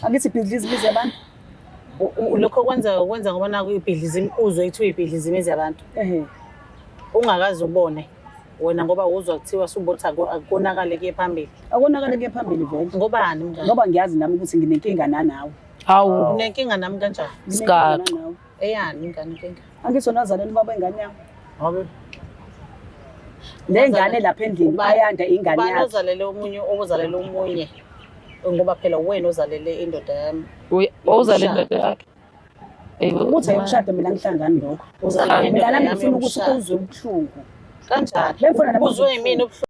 Angithi ibhizinisi yabantu. Lokho kwenza ngoba naku ibhizinisi uzwe ethu ibhizinisi yabantu. Ungakazi ubone wena ngoba uzwa kuthiwa subothi akonakale kuye phambili. Akonakale kuye phambili vele. Ngobani mngani? Ngoba ngiyazi nami ukuthi nginenkinga nanawe. Hawu, unenkinga nami kanjani? Sikaqa. Eyani ingane inkinga? Angithi nazaleni baba ingane yami. Okay. Lengane lapha endlini ayanda ingane yakhe. Bazalele omunye obuzalele omunye. Ngoba phela wena ozalele indoda yami. Ozalele indoda yakhe. Ukuthi ayikushada mina ngihlangani lokho. Uzalele mina nami ngifuna ukuthi uzwe ubuhlungu. Kanjani? Bengifuna nami uzwe yimini ubuhlungu.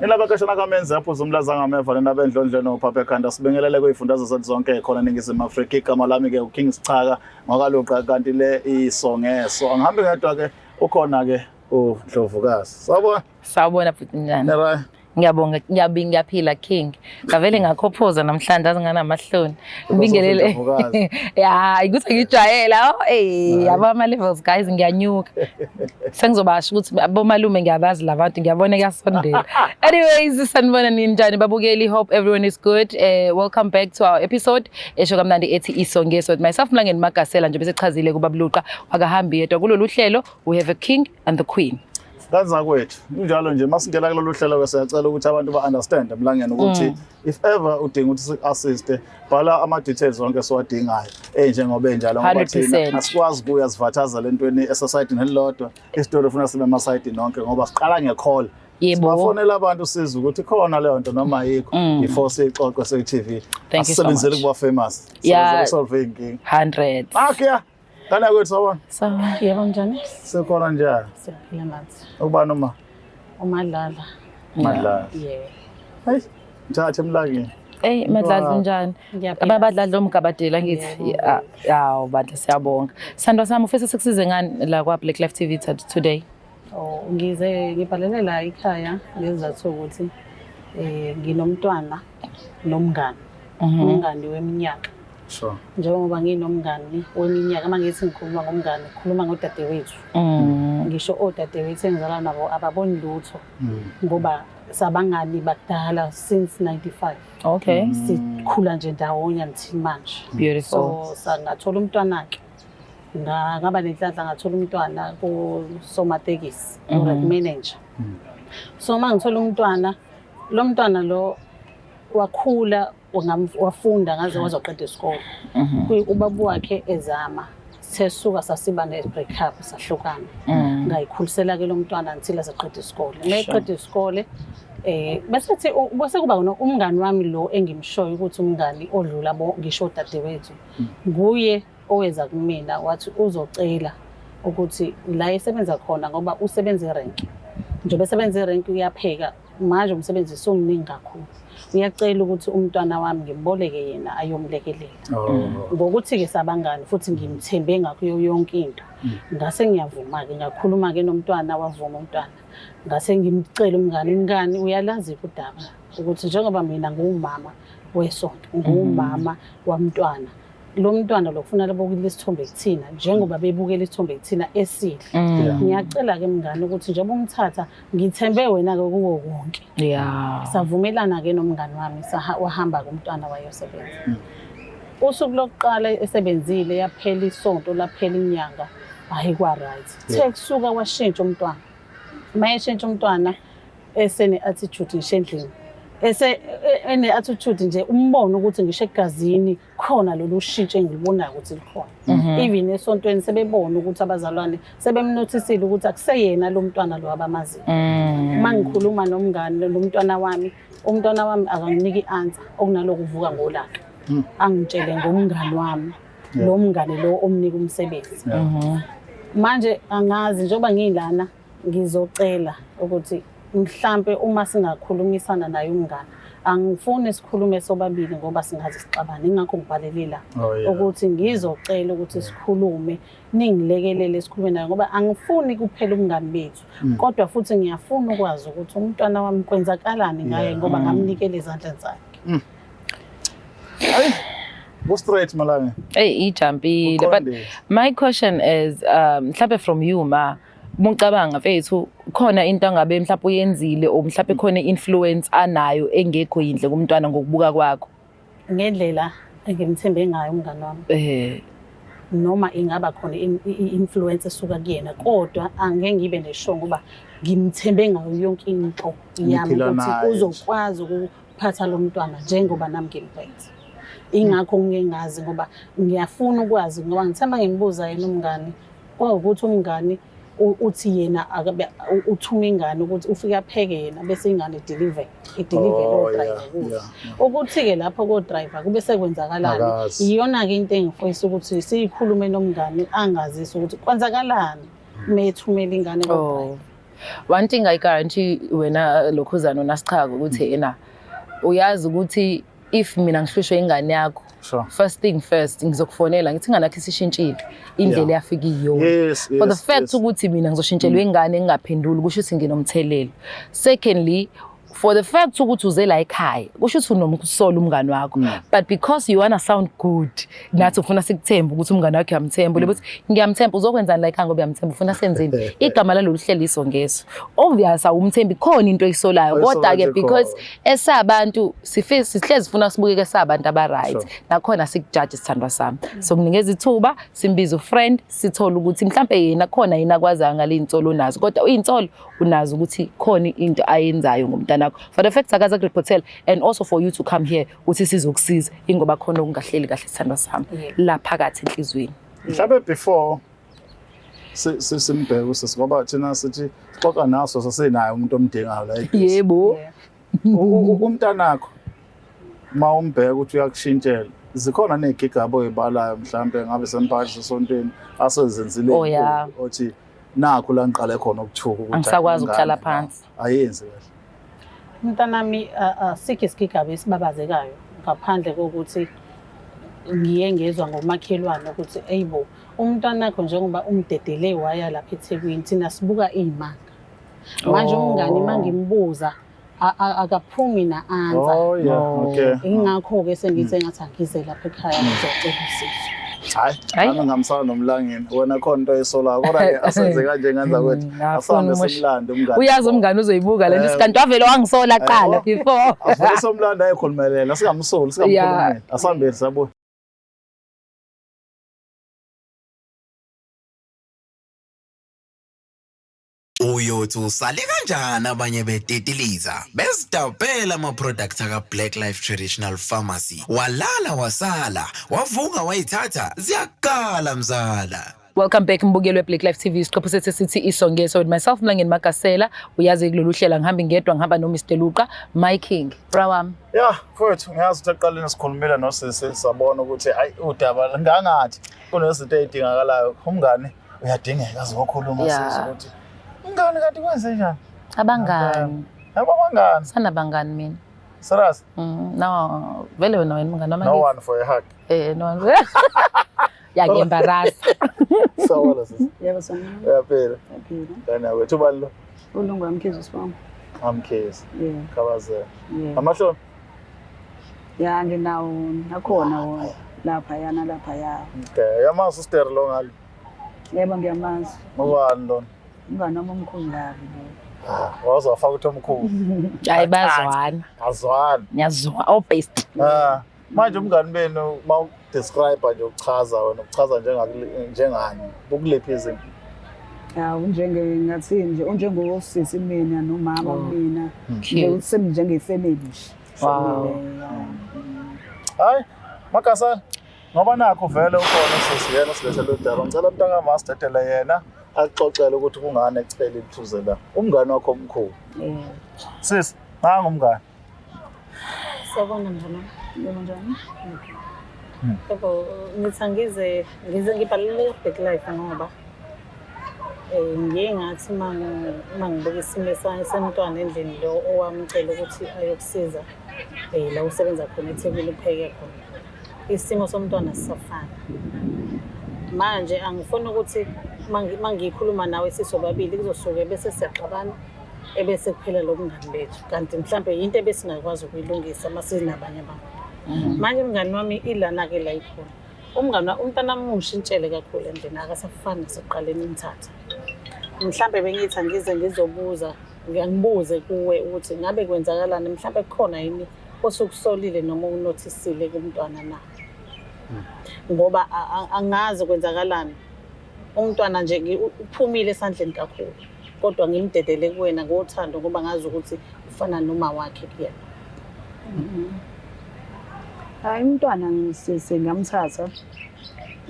Nilabakashana kamenzi yaphuza umlaza ngameva lendaba endlondle nophapha ekhanda sibingelele kuyifundazwe zethu zonke khona eNingizimu Afrika. Igama lami ke uKing Sichaka ngakaluqa kanti le isongeso angihambi ngedwa ke ukhona ke uDlovukazi. Sawubona futhi njani? Right. Ngiyabonga ngiyaphila King. Ngavele ngakhophoza namhlanje azinganamahloni. Ubingelele. Ya, ikuthi ngijwayela. Yaba ama levels guys ngiyanyuka. Sengizobasho ukuthi abomalume ngiyabazi labantu ngiyabona kuyasondela. Anyways, sanibona ninjani babukeli, hope everyone is good. Welcome back to our episode. Esho kamnandi ethi isongeso with myself Mlangeni Magasela nje bese chazile kubabuluqa akahambi yedwa kulolu hlelo we have a king and the queen. Kanza kwethu kunjalo nje masingena kulolu hlelo ke siyacela ukuthi abantu ba-understand Mlangeni ukuthi if ever udinga ukuthi si-assist bhala ama-details onke siwadingayo njengoba enjalo ngoba thina asikwazi kuya sivathaza lentweni esosayidini elilodwa isitori ufuna sibe emasayidini onke ngoba siqala nge-call. Sibafonela abantu siza ukuthi khona leyo nto noma yikho before siyixoxe se-TV. Asisebenzele kuba famous. Solve inkinga 100. Okay. Kana kwethu sawona. Sawa, yebo njani? Sikhona njani? Siyaphila manje. Ubani uma? uMadlala. Madlala. Yeah. Hayi, Mthathe Mlangeni. Madlala njani? Abadlali omgabadela ngithi yaw badla siyabonga. Sandwa sami ufisa sikusize ngani la kwa Black Life TV today? Ngibhalele la ekhaya ngezathu ukuthi nginomntwana nomngane. Umngane weminyaka. Sure. Njengoba nginomngane weminyaka mangithi ngikhuluma ngomngane ngikhuluma ngodadewethu. Ngisho odadewethu engizalana nabo ababoni lutho ngoba sabangani bakudala since 95. Okay. Sikhula nje ndawonye until manje. Beautiful. So sangathola umntwana ke. Ngaba nenhlanhla ngathola umntwana ku somatekisi manager. So mangithola umntwana lo mntwana lo wakhula wafunda ngaze wazoqeda isikole. Ubaba wakhe ezama sesuka sasiba ne break up sahlukana. Ngayikhulisela ke lo mntwana until asaqeda isikole. Mayeqeda isikole bese kuba umngani wami lo engimshoyo ukuthi umngani odlula ngisho dadewethu nguye oweza kumina wathi uzocela ukuthi la esebenza khona ngoba usebenza erank. Njengoba esebenza erank uyapheka manje umsebenzi usumningi kakhulu. Uyacela ukuthi umntwana wami ngimboleke yena ayomlekelela. Ngokuthi ke sabangani futhi ngimthembe ngakho yonke into. Ngase ngiyavuma ke ngakhuluma ke nomntwana wavuma umntwana. Ngase ngimcela umngani uyalazi udaba ukuthi njengoba mina ngumama wesonto ngumama wamntwana. Lo mntwana lokufuna labokile isithombe kuthina njengoba bebukela isithombe kuthina esidle. Ngiyacela ke mngani ukuthi njengoba umthatha ngithembe wena ke kuwo konke. Savumelana ke nomngani wami wahamba kumntwana wayosebenza. Usuku lokuqala esebenzile yaphela isonto laphela inyanga hayi kwa right. Sekusuka washintsha umntwana. Mayeshintsha umntwana esene attitude ngishendlini. Ene attitude nje umbono ukuthi ngisho egazini khona lolu shintsho engilibonayo ukuthi likhona. Even esontweni sebebona ukuthi abazalwane sebemnothisile ukuthi akuseyena lo mntwana lo abamazi. Mangikhuluma nomngane lo mntwana wami akanginiki answer okunaloko uvuka ngolaka. Angitshele ngomngane wami lo mngane lo omnika umsebenzi. Manje angazi njengoba ngilana ngizocela ukuthi mhlambe uma singakhulumisana naye umngane angifuni sikhulume sobabili ngoba singazi sixabane ingakho ngibhalelela ukuthi ngizocela ukuthi sikhulume ningilekelele sikhulume naye ngoba angifuni kuphela umngane bethu kodwa futhi ngiyafuna ukwazi ukuthi umntwana wami kwenzakalani ngaye ngoba ngamnikela izandla zakhe. Straight Malanga. Hey, ijumpile. But my question is mhlawumbe from you ma Mucabanga mfethu khona into angabe mhlawumbe uyenzile o mhlawumbe khona influence anayo engekho yinhle kumntwana ngokubuka kwakho. Ngendlela engimthembe ngayo umngane wami. Noma ingaba khona influence esuka kuyena kodwa angeke ngibe nesho ngoba ngimthembe ngayo yonke into yami ukuthi uzokwazi ukuphatha lo mntwana njengoba nami ngimphethe. Ingakho ngingazi ngoba ngiyafuna ukwazi ngoba ngithemba ngimbuza yena umngane ukuthi umngane uthi yena uthuma ingane ukuthi ufika pheke yena bese ingane deliver lo driver kuze ukuthi ke lapho ko driver kube sekwenzakalani iyona ke into engifisa ukuthi siyikhulume nomngane angazisa ukuthi kwenzakalani methumela ingane ko driver. One thing I guarantee wena lokhuzana nasichaga ukuthi yena uyazi ukuthi if mina ngihlushwe ingane yakho first thing first ngizokufonela ngithi ingane yakho isishintshile indlela yafika iyona for the fact ukuthi mina ngizoshintshelwa ingane engaphenduli kusho ukuthi nginomthelelo. Secondly, for the fact ukuthi uze la ekhaya kusho ukuthi unomsola umngane wakho but because you wanna sound good nathi ufuna sikuthembe ukuthi umngane wakho uyamthemba lebuthi ngiyamthemba uzokwenzani la ekhaya ngoba uyamthemba ufuna senzeni igama lalolu hleliso ngeso obvious awumthembi khona into eyisolayo kodwa ke because esabantu sihlezi sifuna sibukeke esabantu aba right nakhona sikujudge sithandwa sami so kunikeza ithuba simbiza ufriend sithola ukuthi mhlambe yena khona yena kwaza ngalinsolo nazo kodwa uyinsolo unazi ukuthi khona into ayenzayo ngomntana for the fact akaza kureportela and also for you to come here uthi sizokusiza ingoba khona okungahleli kahle sithandwa sami la phakathi enhlizweni. Mhlawumbe before simbheke usisi ngoba thina sithi xoxa naso sasenayo umuntu omdingayo la ekhaya. Yebo. Umntanakho mawumbheka ukuthi uyakushintshela zikhona nezigigaba oyibalayo mhlawumbe ngabe semphakathi sesontweni asezenzile othi nakho la ngiqale khona ukuthuka ukuthi angisakwazi ukuhlala phansi ayenze kahle. Mntanami sikho isigigaba esibabazekayo ngaphandle kokuthi ngiye ngezwe ngomakhelwane ukuthi eyibo umntwana wakho njengoba umdedele waya lapha eThekwini thina sibuka izimanga manje umngane mangimbuza akaphumi na answer ingakho ke sengithe ngathi angize lapha ekhaya ngizocela usizo. Hayi nami ngamsana nomlangeni wena khona into eyisolako kodwa asenze kanje ngenza kwethu asambe semlando umngane uyazi umngane uzoyibuka lento sikanti wavele wangisola qala before afike somlando ayikhulumelela singamsoli singamkhulumela asambeli sabo. Uyothi usale kanjani abanye betetiliza besidabela ama-products aka-Black Life Traditional Pharmacy walala wasala wavuka wayithatha ziyakala mzala. Welcome back mbukelo weBlack Life TV isiqephu sethu sithi isongeso with myself Mlangeni Makasela uyazi kulolu hlela ngihamba ngedwa ngihamba no Mr Luqa my king brawami. Yeah mfowethu ngiyazi ukuthi aqaleni sikhulumela nosisi sabona ukuthi hayi udaba ngangathi kunezinto ezidingakalayo umngane uyadingeka azokhuluma sisi ukuthi ngani kanti kwenze njani? Abangani. Abangani. Sanabangani mina. Serious? No, vele wena mngani wami. No one for a hug. No one. Yagembarasa. Sawala sisi. Yebo sana. Yaphela. Yaphela. Kana wethu balo. Ulungu wamkhizo sibam. Amkhezi. Yeah. Kabaze. Yeah. Amahloni. Ya nginawo nakhona wona lapha yana lapha ya. Okay, yamazi sister lo ngalo. Yebo ngiyamazi. Ngubani lona? Ngana momkhulu ngabi. Wazofaka ukuthi omkhulu. Hayi bazwana. Azwana. Nyazwa obest. Manje umngani benu mawu describe nje ukuchaza wena ukuchaza njengani ukulephi izinto. Ya unjenge ngathi nje unjengosisi mina nomama mina. Nje semnjengefamily. Wow. Hayi Makasela ngoba nakho vele ukhona sisi yena silethele udaba ngicela umntanga master yena axoxela ukuthi kungani ecela ithuze la umngane wakho omkhulu. Sis nanga umngane. Sawubona njalo. Yebo njani? Yebo ngithi ngibhalele Black Life ngoba ngiye ngathi mangibuka isimo semntwana endlini lo owamcela ukuthi ayokusiza la usebenza khona eThekwini upheke khona. Isimo somntwana sisafana. Manje angifuni ukuthi mangikhuluma nawe sisobabili kuzosuke bese siyaxabana ebese kuphela lokungani bethu kanti mhlambe into ebesingakwazi ukuyilungisa masinabanye abantu. Manje umngani wami ilana-ke la ikhona. Umntana wami ungishintshele kakhulu endlini akasafani nasekuqaleni imthatha. Mhlambe bengithi angize ngizobuza, ngiyangibuze kuwe ukuthi ngabe kwenzakalani, mhlambe kukhona yini osukusolile noma unothisile kumntwana na. Ngoba angazi kwenzakalani. Umntwana nje uphumile esandleni kakhulu. Kodwa ngimdedele kuwena ngothando ngoba ngazi ukuthi ufana noma wakhe kuyena. Hayi umntwana ngamthatha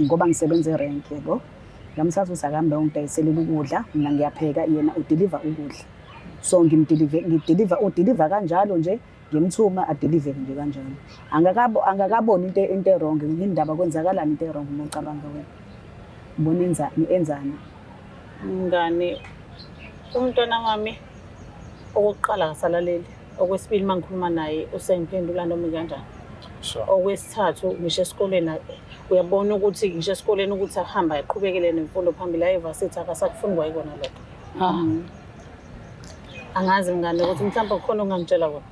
ngoba ngisebenza erenki yebo. Ngamthatha usakambe ungidayiselela ukudla, mina ngiyapheka yena udeliver ukudla. So udeliver kanjalo nje ngimthuma adeliver nje kanjalo. Angakaboni into wrong, ngindaba kwenzakalani into wrong ngicabanga wena. Ubona enzani? Mngani umntwana wami okokuqala akasalaleli, okwesibili mangikhuluma naye usengiphendula noma kanjani. Okwesithathu ngisho esikoleni uyabona ukuthi ngisho esikoleni ukuthi ahamba aqhubekele nemfundo phambili e-university akasakufuni kwayikona lokho. Angazi mngani ukuthi mhlawumbe kukhona ongangitshela kona.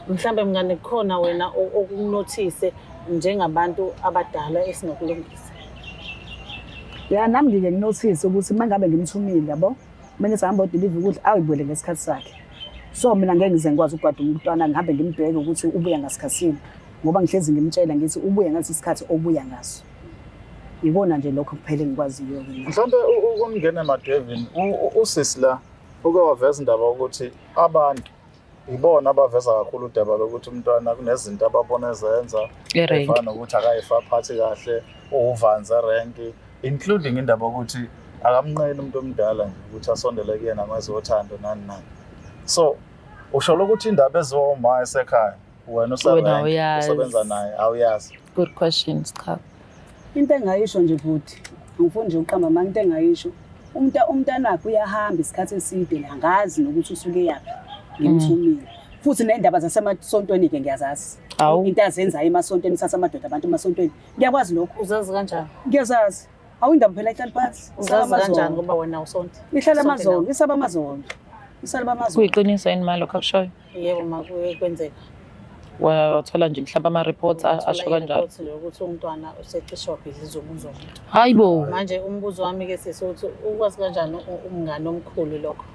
Mhlawumbe mngani kukhona wena okunothise njengabantu abadala esinokulungisa. Ya nami ngike nginothise ukuthi mangabe ngimthumile yabo, mina sihamba udeliver ukudla awuyibole ngesikhathi sakhe. So mina ngeke ngize ngikwazi ukugwada umntwana ngihambe ngimbheke ukuthi ubuya ngasikhatsini. Ngoba ngihlezi ngimtshela ngithi ubuya ngathi isikhathi obuya ngaso. Yibona nje lokho kuphela engikwaziyo mina. Mhlawumbe ukumngena emadevini usisi la uke waveza indaba ukuthi abantu ibona abaveza kakhulu udaba lokuthi umntwana kunezinto ababona ezenza efana ukuthi akayifa aphathi kahle uvanza erenki, including indaba ukuthi akamnqeni umuntu omdala nje ukuthi asondele kuyena amazothando nani. So usho ukuthi indaba eziwa uma esekhaya wena usebenza naye awuyazi. Good questions, cha. Into engayisho nje futhi ngifuna nje uqamba manje into engayisho umntana wakhe uyahamba isikhathi eside la ngazi nokuthi usuke yaphi ngimthumile. Futhi neindaba zasemasontweni ke ngiyazazi. Into azenzayo emasontweni sasamadoda abantu emasontweni ngiyakwazi lokho. Uzazi kanjani? Ngiyazazi. Awindaba phela ihlala phansi. Uzazi kanjani ngoba wena usonto? Ihlala amazolo, isaba amazolo. Isaba amazolo. Kuyiqiniso yini manje lokho akushoyo? Yebo makuye kwenzeka. Wathola nje mhlawumbe ama-reports asho kanjalo. Ukuthi umntwana usecishe wabhiziza umbuzo. Hayibo. Manje umbuzo wami ke sisi uthi ukwazi kanjani umngane omkhulu lokho?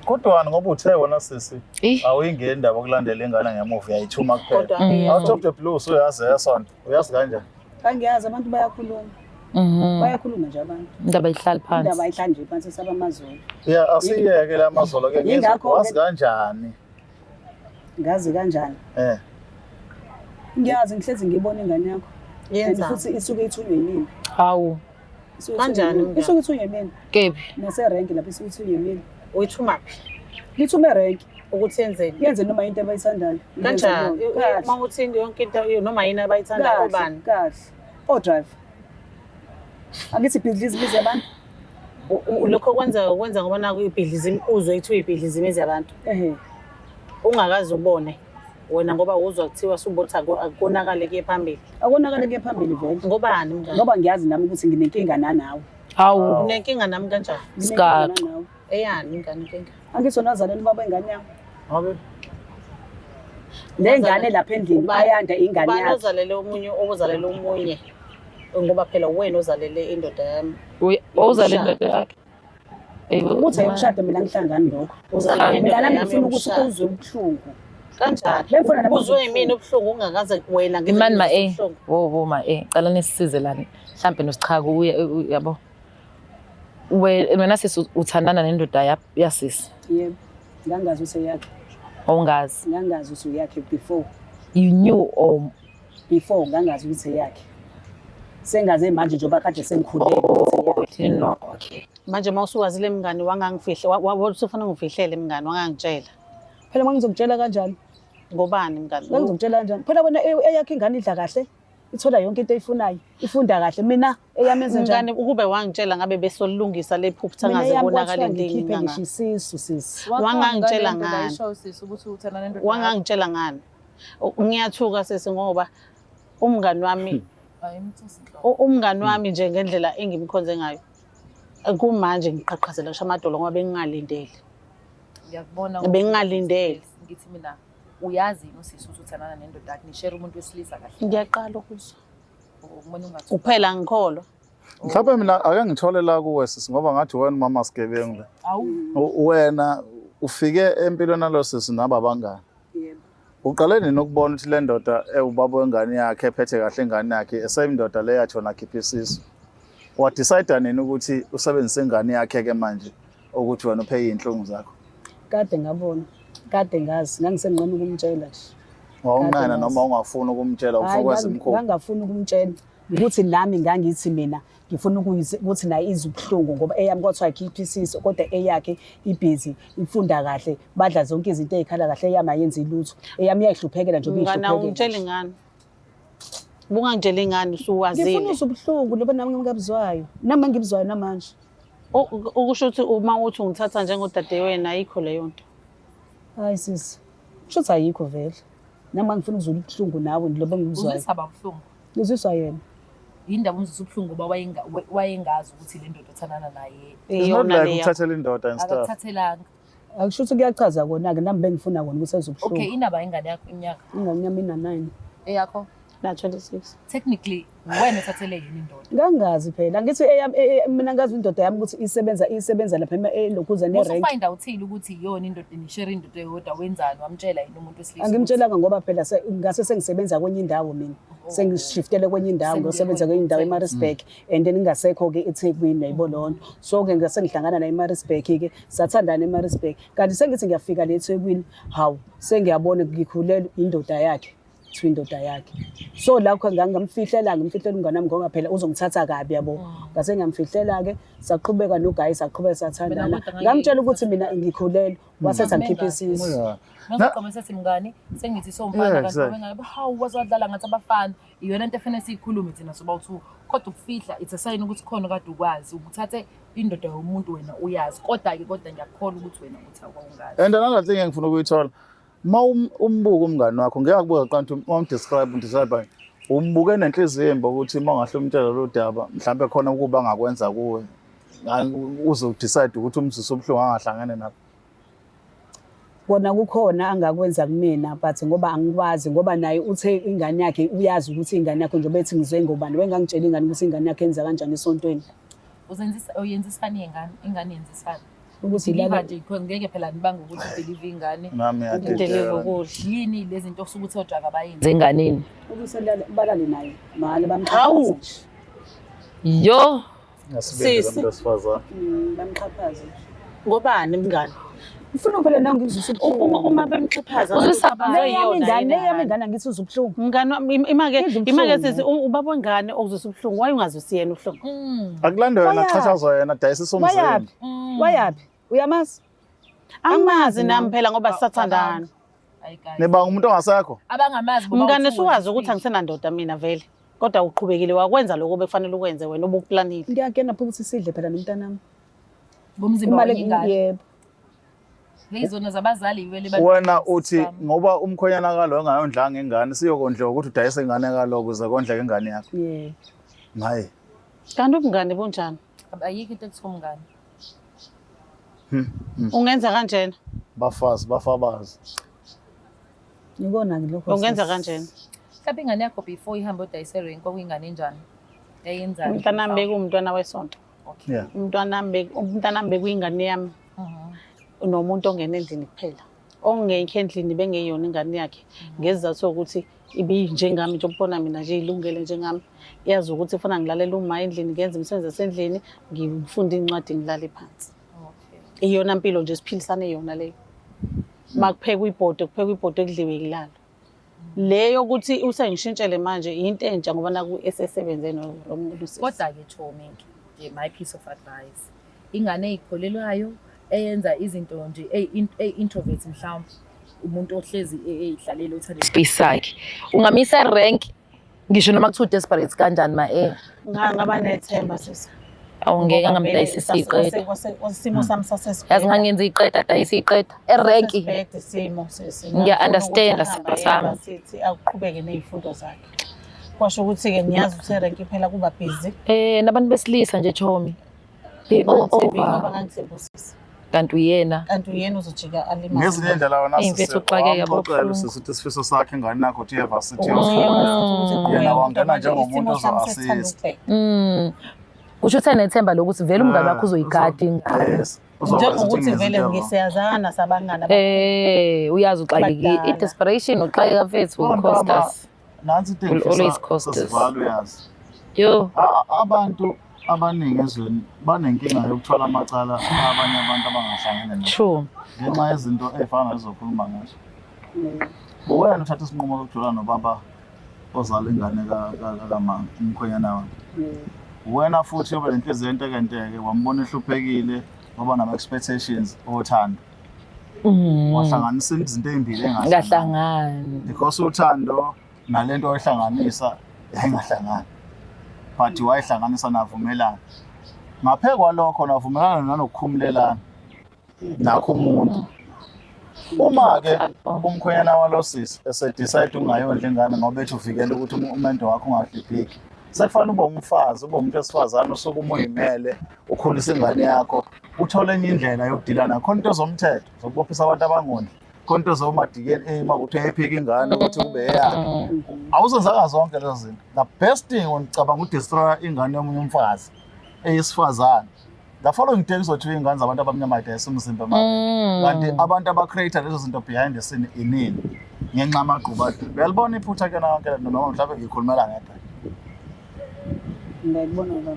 Kodwa ngoba uthe wona sisi awuyingeni indaba okulandela ingane ngemuva uyayithuma kuphela. Out of the blue uyazi yesonto. Uyazi kanjani? Angiyazi abantu bayakhuluma. Bayakhuluma nje abantu. Indaba ihlala phansi. Indaba ihlala nje phansi saba amazolo. Yeah, asiyeke la amazolo ke ngizokwazi kanjani? Ngazi kanjani? Ngiyazi ngihlezi ngibona ingane yakho. Yenza futhi isuke ithunywe yimini. Hawu. Kanjani mngani? Isuke ithunywe yimini. Kephi? Naserenki lapho isuke ithunywe yimini. Uyithumaphi? Lithume erenki. Ukuthi yenzeni? Yenze noma into abayithandayo. Kanjani? Uma uthi yonke into noma yini abayithandayo ubani? Kahle. Drive. Angithi ibhizinisi yabantu. Lokho kwenza ngoba naku ibhizinisi uzwe ithi uyibhizinisi yabantu. Ungakazi ubone wena ngoba uzwa kuthiwa subothi akonakale kuye phambili. Akonakale kuye phambili vele. Ngobani mngani? Ngoba ngiyazi nami ukuthi nginenkinga nanawe. Hawu. Unenkinga nami kanjani? Skak. Eyani ingane inkinga? Angithi unazaleli baba ingane yakho. Okay. Lengane lapha endlini bayanda ingane yakho. Ozalele omunye ozalele omunye. Ngoba phela wena ozalele indoda yami. Ozalele indoda yakhe. Ukuthi ayikushada mina ngihlangani lokho. Mina nami ngifuna ukuthi uzwe ubuhlungu. Kanjani? Uzwe yimini ubuhlungu ungakaze wena ngimani ma wo ma cala nisisize lana mhlambe nosichago uye yabo. Wena sisi uthandana nendoda yasisi. Yebo. Ngangazi useyakhe. Awungazi. Ngangazi usuyakhe before. You knew or before ngangazi ukuthi yakhe. Sengaze manje njoba kade sengikhulele ukuthi yakhe. Okay. Manje mawusukwazile mngani wangangifihle wathi ufuna ngifihlele mngani wangangitshela. Phela mangizomtshela kanjani? Ngobani mngani? Ngizomtshela kanjani? Phela wena eyakhe ingane idla kahle. Ithola yonke into eyifunayo. Ifunda kahle. Mina eyamenze njani? Ukube wangitshela ngabe besolungisa lephupha angaze bonakala endini nganga. Ngishisisu sisi. Wangangitshela ngani? Wangangitshela ngani? Ngiyathuka sisi ngoba umngani wami umngani wami nje ngendlela engimkhonze ngayo. Kumanje ngiqhaqhazela kusha amadolo ngoba bengingalindele. Ngiyakubona bengingalindele ngithi mina uyazi usisi ukuthi uthandana nendoda yakhe nishare umuntu wesilisa kahle. Ngiyaqala ukuzwa. Umuntu ungathi Kuphela ngikholwa. Mhlawumbe mina ake ngithole la kuwe sisi ngoba ngathi wena mama Sigebengu. Wena ufike empilweni nalo sisi naba bangani. Yebo. Uqale nini ukubona ukuthi le ndoda ewubaba wengane yakhe ephethe kahle ingane yakhe esayindoda le yathona khipha isisu. Wa decide nini ukuthi usebenzise ingane yakhe ke manje ukuthi wena uphe inhlungu zakho? Kade ngabona. Kade ngazi ngangisenqena ukumtshela nje. Wawunqena noma ungafuni ukumtshela ufokwazi imkhulu. Ngangafuni ukumtshela ukuthi nami ngangithi mina ngifuna ukuthi naye izubuhlungu ngoba eyami kwathiwa ayikhiphi isiso kodwa eyakhe ibhizi ifunda kahle badla zonke izinto ezikhala kahle eyami ayenzi lutho eyami iyayihluphekela nje Ngana ungitshela ingane. Bungangitshela ingane usuwazile. ngifuna ubuhlungu loba nami ngingabuzwayo nami ngibuzwayo namanje Ukusho ukuthi uma uthi ungithatha njengodade wena ayikho leyo nto. hayi sisi kusho ayikho vele nami ngifuna ukuzula ubuhlungu nawe loba ngibuzwayo uzisaba ubuhlungu. ngizwiswa yena Indaba umzisa ubuhlungu ngoba wayengazi ukuthi le ndoda othandana naye Iyona leyo. Ukuthathela indoda and stuff. akathathelanga. akusho ukuthi kuyachaza kona-ke nami bengifuna kona ukuthi ezobuhlungu Okay, indaba ingane yakho iminyaka inganyama ina-9 eyakho Na 26. technically wena uthathele yini indoda. ngangazi phela ngithi mina ngazi indoda yami ukuthi isebenza lapha elokhuza ne-rank Ufind out ukuthi iyona indoda nishare indoda eyodwa wenzani wamtshela yini umuntu wesilisa. angimtshelanga ngoba phela ngase sengisebenza kwenye indawo mina sengishiftele kwenye indawo ngosebenza kwenye indawo eMaritzburg and then ngingasekho-ke eThekwini yayibona lonto so-ke ngase ngihlangana naye eMaritzburg-ke sathandana eMaritzburg kanti sengithi ngiyafika le eThekwini hawu sengiyabona ngikhulelwe indoda yakhe kuthiwa indoda yakhe so lakho ngimfihlela umngane wami ngoba phela uzongithatha kabi yabo ngase ngiyamfihlela-ke saqhubeka noGayi saqhubeka sathandana ngamtshela ukuthi mina ngikhulelwe wasetha ngikhiphe isisu Ngizoqoma sethi mngani sengithi somfana kanti bengabe hawu wazadlala ngathi abafana iyona into efanele siyikhulume thina sobawu2 kodwa ukufihla it's a sign ukuthi khona kade ukwazi ukuthathe indoda yomuntu wena uyazi kodwa ngiyakholwa ukuthi wena uthi awungazi. And another thing engifuna ukuyithola ma umbuka umngane wakho ngeke akubuka qanti umdescribe umbuke nenhliziyo embi ukuthi ma ngahle umtshela lo daba mhlawumbe khona ukuba angakwenza kuwe uzodecide ukuthi umzisi obuhlungu angahlangane nabo. kona kukhona angakwenza kumina but ngoba angikwazi ngoba naye uthe ingane yakhe uyazi ukuthi ingane yakhe njengoba ethi ngizwe ngobani wengangitshela ingane ukuthi ingane yakhe yenza kanjani esontweni Uyenzisani ingane yenzisani ukuthi ilaba nje ngeke phela nibanga ukuthi deliver ingane Nami Deliver ukudla. yini lezi zinto osuke uthi odwa abayenze enganeni. ukuselala balale naye mahhala Hawu. bamxhaphaze Yo ngasibenzela umuntu wesifazane. bamxhaphaze Ngobani mngane? ngifuna phela nawe ngizwise Uma bemxhaphaza leyami ingane angithi uzubuhlungu Mngane wami, imake sisi ubaba wengane okuzwisa ubuhlungu wayengazwisi yena ubuhlungu. Akulande wena xhatshazwa yena dayisisa umzimba. wayaphi wayaphi uyamazi Amazi nami phela ngoba sisathandana. Nibanga umuntu ongasekho. abangamazi Mngane suwazi ukuthi angisenandoda mina vele. Kodwa uqhubekile wakwenza lokho bekufanele ukwenze wena obukuplanile. ngiyakena phela ukuthi sidle phela nomntanami bomzimba wengane yebo lezona zabazali iwele Wena uthi ngoba umkhonyana kalo engayondlanga ingane siyokondliwa ukuthi udayise ingane kalo ukuze kondleke ingane yakho. yebo Hayi. Kanti ubungane bunjani? ayikho into ekuthomngane. Ungenza kanjena? Bafabazi. ngikona lokho Ungenza kanjena? Mhlawumbe ingane yakho before ihamba udayise renki kwakuyingane enjani eyenzani. Umntanami bekuwumntwana wesonto. Yeah. Umntanami bekuyingane yami. Unomuntu ongena endlini kuphela. Ongekho endlini bengeyona ingane yakhe. Ngezizathu sokuthi ibinjengami nje ubona mina nje ilungele njengami. Yazi ukuthi ufuna ngilalela uma endlini ngenza imisebenzi yasendlini ngifunda incwadi ngilale phansi. Iyona impilo nje siphilisane yona leyo. Makuphekwa ibhodo ekudliwe kulala. Leyo ukuthi usengishintshele manje into entsha ngoba naku esesebenze nomuntu usisi. Kodwa ke Thomi my piece of advice ingane eyikholelwayo eyenza izinto nje introvert mhlawumbe umuntu ohlezi eyidlalela uthanda space sakhe ungamisa rank ngisho noma kuthiwa desperate kanjani ngaba nethemba sisi. awungeke ngamdayisa isiqeda Wasimo sami sasesibhedlela. yazi ngangenza iqeda dayisa iqeda erenki Simo sisi. Ngiya-understand sami. Sithi akuqhubeke nezifundo zakhe. Kwasho ukuthi ke ngiyazi ukuthi erenki phela kuba busy. nabantu besilisa nje Thomi Ngoba ngangithembusisa. kanti uyena kanti uyena uzojika alimaze. Ngezinye indlela wona Imfethu uxakeka uxoxela sisithi isifiso sakhe ingane yakho uthi university Yena yena wangena njengomuntu ozo-assist. kusho ukuthi enethemba lokuthi vele umngane wakho uzoyigada ingane. Yes. njengokuthi vele ngisiyazana sabangana Uyazi uxakeka i-desperation uxakeka mfethu cost us. Nansi Will always cost us. sesivala uyazi. Yo, Abantu abaningi ezweni banenkinga yokuthwala amacala abanye abantu abangahlangene nabo true. ngenxa yezinto ey'fana nalezokhuluma ngazo. Wena uthatha isinqumo sokujula nobaba ozala ingane umkhwenyana wakhe. Wena futhi ube nenhliziyo entekenteke wambona ehluphekile waba nama-expectations othando. Wahlanganisa izinto ey'mbili Ngahlangani. because uthando nalento oyihlanganisa yayingahlangani. But wayihlanganisa navumelana. Ngaphe kwalokho navumelana nanokukhumulelana nakho umuntu. Uma-ke umkhwenyana walo sisi esedecide ungayondla ingane ngoba ethi uvikele ukuthi umendo wakho ungahlipheki. Sekufanele ube umfazi, ube umuntu wesifazane osuke umuyimele, ukhulisa ingane yakho, uthole enye indlela yokudila nayo. Khona into zomthetho, zokubophisa abantu abangondli. Khona into zoma-DNA makuthi uyayiphika ingane ukuthi kube eyakho. Awuzenzanga zonke lezo zinto. The best thing ngicabanga udestroya ingane yomunye umfazi eyisifazane. The following day uzothiwa ingane zabantu abamnyama ayidayisa umzimba manje. Kanti abantu abacreate lezo zinto behind the scene inini. Ngenxa yamagquba. Uyalibona iphutha ke nonke noma mhlawumbe ngikhulumela ngedwa. Ngiyakubona baba.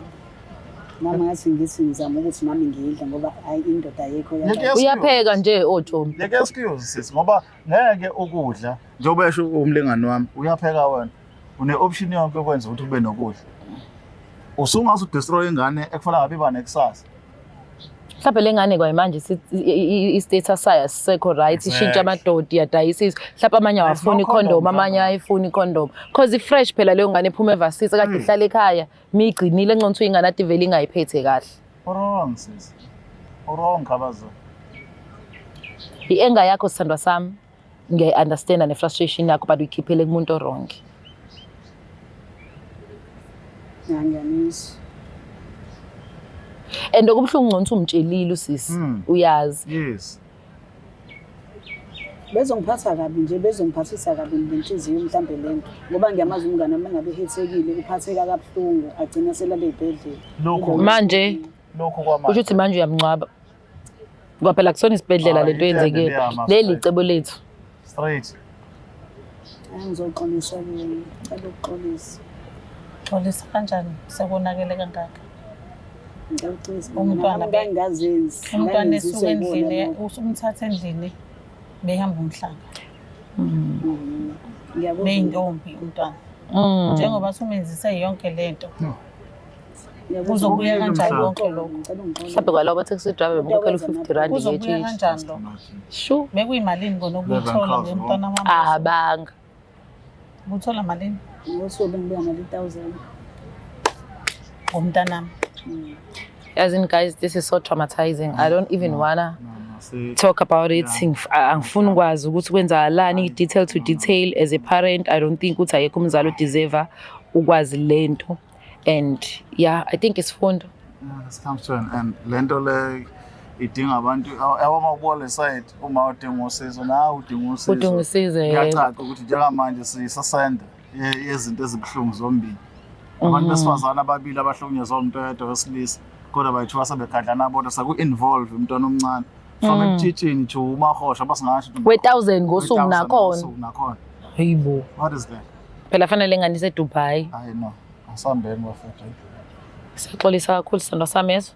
Mama yathi ngizama ukuthi nami ngidla ngoba hayi indoda ayikho Uyapheka nje oTomi. Ngeke excuse sis ngoba ngeke ukudla njengoba esho umlingani wami uyapheka wena. Une option yonke ukwenza ukuthi ube nokudla. Usungaze udestroy ingane ekufanele ngabe iba nekusasa. Mhlawumbe lengane kwayimanje i-status sayo sisekho right ishintsha amadodi yadayisisa. Mhlawumbe amanye awafuni icondom amanye ayifuni icondom. Cause ifresh phela leyo ngane ephuma evasisa kade ihlala ekhaya migcinile enconto ingane ade vele ingayiphethe kahle. Wrong sis. Wrong khabazo. I-anger yakho sithandwa sami ngiyayi-understanda ne-frustration yakho but uyikhiphele kumuntu wrong. Ngiyanisho. And okubuhlungu ngconto umtshelile usisi uyazi. Yes. Bezongiphatha kabi nje bezongiphathisa kabi ngenhliziyo mhlambe lento ngoba ngiyamazi umngane uma ngabe ehethekile uphatheka kabuhlungu agcina selale ibhedlela. Manje lokho kwamanje kusho ukuthi manje uyamncwaba. Ngoba phela kusona isibhedlela lento yenzekile. Leli icebo lethu. Straight. Angizoxolisa yena. Cela ukuxolisa. Xolisa kanjani sekonakele kangaka? Umntwana bengazenzi. Umntwana esuka endlini usumthatha endlini behamba umhlanga. Ngiyabona. Neyintombi umntwana. Njengoba sumenzise yonke lento. Uzobuya kanjani konke lokho? Mhlawumbe kwalabo bathi kusidrive bemkhokhela u-50 rand Uzobuya ngethi. kanjani lo? Shu. Bekuyimalini bona ukuthola ngomntwana wami? Abanga. Uthola malini? Ngosuku ngibuya nale 1000. Ngomntanami. As in guys, this is so traumatizing. I don't even wanna talk about it. Angifuni ukwazi ukuthi kwenzakalani detail to detail. As a parent, I don't think ukuthi ayekho umzali udeserve ukwazi lento. And yeah, I think it's fun. This comes to an end. Lento le idinga abantu abamabole side uma udinga usizo nawe udinga usizo. Udinga usizo. Ngiyacaca ukuthi njengamanje sisasenda yezinto ezibuhlungu zombili. Abantu besifazana ababili abahlukunyezwa umuntu oyedwa wesilisa kodwa bayithiwa sebekadlana bodwa saku-involve umntwana omncane. From ebutshitshini to umahosha basingasho we-1000 ngosuku nakhona. Hayibo. What is that? Phela fanele ngani seDubai. Hayi no. Asambeni bafethu. Siyaxolisa kakhulu sithandwa sami yeso.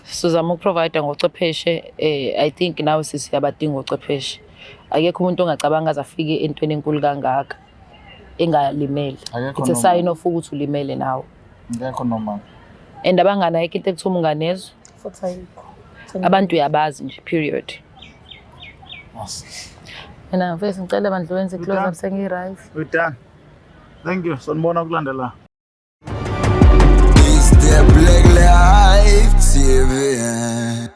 Sizama ukuprovide ngochwepheshe. I think nawe siyabadinga ochwepheshe. Akekho umuntu ongacabanga azafike entweni enkulu kangaka engalimele. It's a sign of ukuthi ulimele nawe. Ngekho noma. And abangana ayikho into ekuthuma unganezo. Futhi ayikho. Abantu uyabazi nje period. Yes. Mina mfethu ngicela bandlu wenze close up sengi-right. We're done. Thank you. Sonibona kulandela. It's the Black Life TV.